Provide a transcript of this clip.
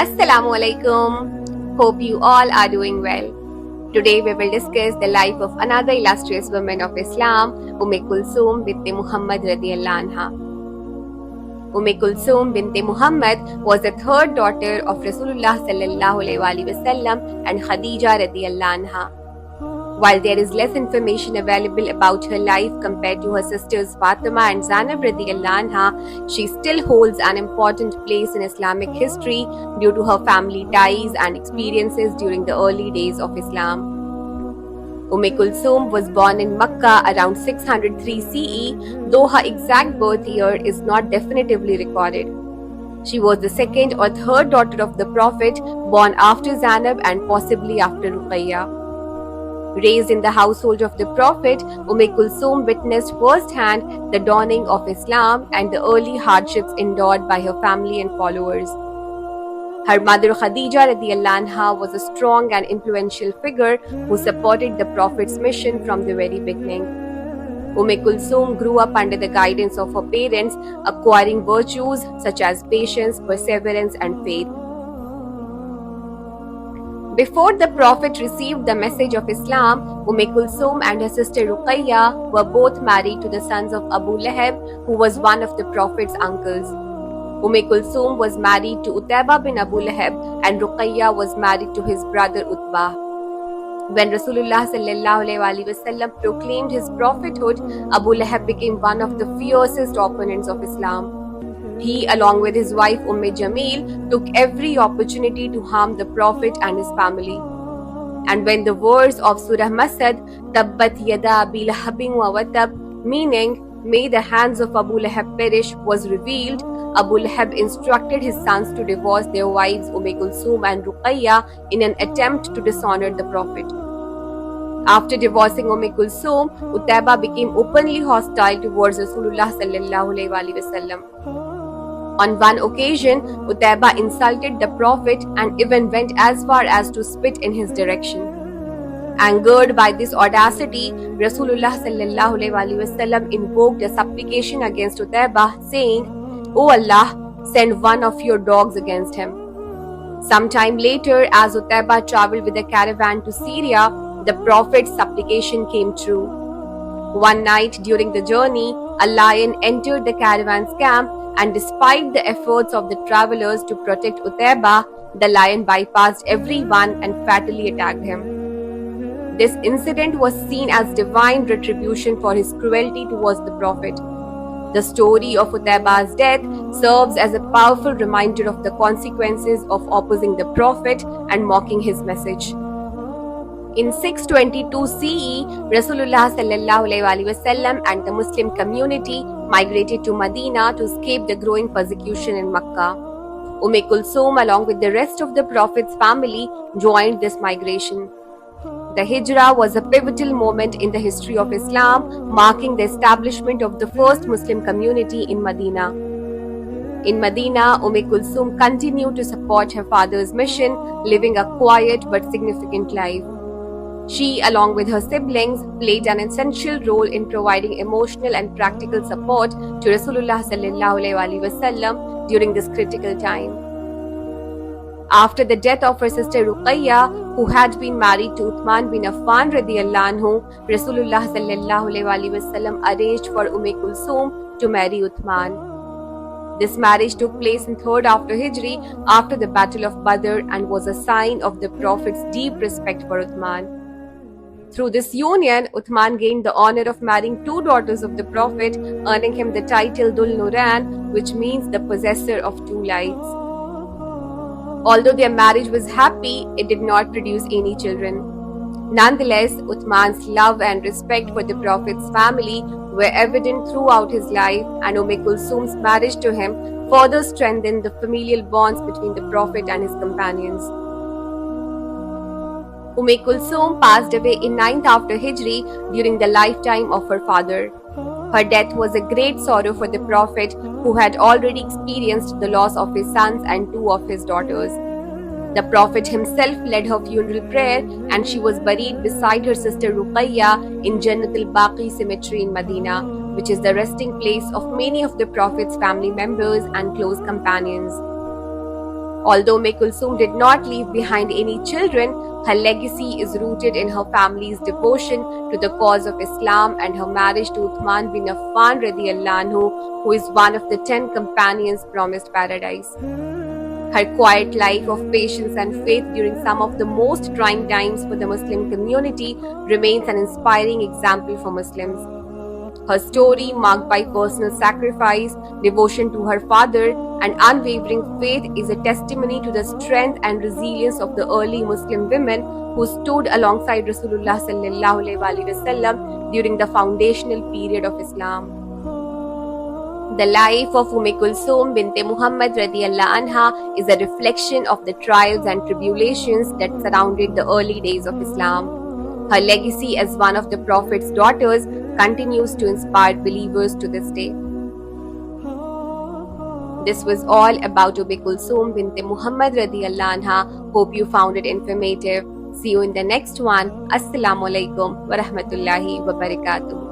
Assalamu alaikum. Hope you all are doing well. Today we will discuss the life of another illustrious woman of Islam, Kulthum bint Muhammad radiyallahu anha. Kulthum bint Muhammad was the third daughter of Rasulullah sallallahu alaihi wasallam and Khadija radiyallahu anha. While there is less information available about her life compared to her sisters Fatima and Zainab radiyallahu anha, she still holds an important place in Islamic history due to her family ties and experiences during the early days of Islam. Kulthum was born in Makkah around 603 CE, though her exact birth year is not definitively recorded. She was the second or third daughter of the Prophet, born after Zainab and possibly after Ruqayya. Raised in the household of the Prophet, Kulthum witnessed firsthand the dawning of Islam and the early hardships endured by her family and followers. Her mother Khadija radiyallahu anha was a strong and influential figure who supported the Prophet's mission from the very beginning. Kulthum grew up under the guidance of her parents, acquiring virtues such as patience, perseverance, and faith. Before the Prophet received the message of Islam, Kulthum and her sister Ruqayya were both married to the sons of Abu Lahab, who was one of the Prophet's uncles. Kulthum was married to Utbah bin Abu Lahab and Ruqayya was married to his brother Utbah. When Rasulullah sallallahu alaihi wasallam proclaimed his prophethood, Abu Lahab became one of the fiercest opponents of Islam. He, along with his wife Jamil, took every opportunity to harm the Prophet and his family. And when the verse of Surah Masad, Tabbat yada Abi Lahabin wa watab, meaning, may the hands of Abu Lahab perish, was revealed, Abu Lahab instructed his sons to divorce their wives Kulthum and Ruqayya in an attempt to dishonor the Prophet. After divorcing Kulthum, Utbah became openly hostile towards Rasulullah sallallahu alaihi wasallam. On one occasion, Utbah insulted the Prophet and even went as far as to spit in his direction. Angered by this audacity, Rasulullah sallallahu alaihi wasallam invoked a supplication against Utbah, saying, "O Allah, send one of your dogs against him." Sometime later, as Utbah traveled with a caravan to Syria, the Prophet's supplication came true. One night during the journey, a lion entered the caravan's camp, and despite the efforts of the travelers to protect Utbah, the lion bypassed everyone and fatally attacked him. This incident was seen as divine retribution for his cruelty towards the Prophet. The story of Utbah's death serves as a powerful reminder of the consequences of opposing the Prophet and mocking his message. In 622 CE, Rasulullah sallallahu alaihi wasallam and the Muslim community migrated to Medina to escape the growing persecution in Makkah. Kulthum, along with the rest of the Prophet's family, joined this migration. The Hijrah was a pivotal moment in the history of Islam, marking the establishment of the first Muslim community in Medina. In Medina, Kulthum continued to support her father's mission, living a quiet but significant life. She, along with her siblings, played an essential role in providing emotional and practical support to Rasulullah sallallahu alaihi wasallam during this critical time. After the death of her sister Ruqayya, who had been married to Uthman bin Affan radiyallahu anhu, Rasulullah sallallahu alaihi wasallam arranged for Kulthum to marry Uthman. This marriage took place in 3rd after Hijri, after the Battle of Badr, and was a sign of the Prophet's deep respect for Uthman. Through this union, Uthman gained the honor of marrying 2 daughters of the Prophet, earning him the title Dhul Nuran, which means the possessor of 2 lights. Although their marriage was happy, it did not produce any children. Nonetheless, Uthman's love and respect for the Prophet's family were evident throughout his life, and Kulthum's marriage to him further strengthened the familial bonds between the Prophet and his companions. Kulthum passed away in 9th after Hijri during the lifetime of her father. Her death was a great sorrow for the Prophet, who had already experienced the loss of his sons and 2 of his daughters. The Prophet himself led her funeral prayer, and she was buried beside her sister Ruqayya in Jannat al-Baqi cemetery in Medina, which is the resting place of many of the Prophet's family members and close companions. Although Umm Kulthum did not leave behind any children, her legacy is rooted in her family's devotion to the cause of Islam and her marriage to Uthman bin Affan radiallahu anhu, who is one of the 10 companions promised paradise. Her quiet life of patience and faith during some of the most trying times for the Muslim community remains an inspiring example for Muslims. Her story, marked by personal sacrifice, devotion to her father, and unwavering faith, is a testimony to the strength and resilience of the early Muslim women who stood alongside Rasulullah sallallahu alaihi wasallam during the foundational period of Islam. The life of Umm Kulthum bint Muhammad radiallahu anha is a reflection of the trials and tribulations that surrounded the early days of Islam. Her legacy as one of the Prophet's daughters continues to inspire believers to this day. This was all about Umm Kulthum bint Muhammad radiallahu anha. Hope you found it informative. See you in the next one. Assalamu alaikum wa rahmatullahi wa barakatuh.